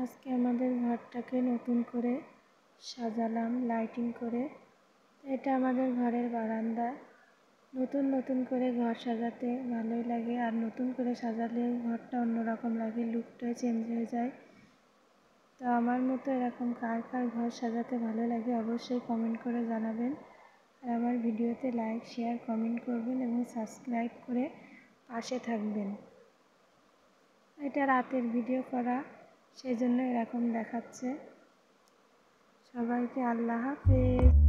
আজকে আমাদের ঘরটাকে নতুন করে সাজালাম লাইটিং করে। এটা আমাদের ঘরের বারান্দা। নতুন করে ঘর সাজাতে ভালোই লাগে, আর নতুন করে সাজালে ঘরটা অন্যরকম লাগে, লুকটাই চেঞ্জ হয়ে যায়। তো আমার মতো এরকম কার কার ঘর সাজাতে ভালো লাগে অবশ্যই কমেন্ট করে জানাবেন। আর আমার ভিডিওতে লাইক শেয়ার কমেন্ট করবেন এবং সাবস্ক্রাইব করে পাশে থাকবেন। এটা রাতের ভিডিও করা, সেই জন্য এরকম দেখাচ্ছে। সবাইকে আল্লাহ হাফেজ।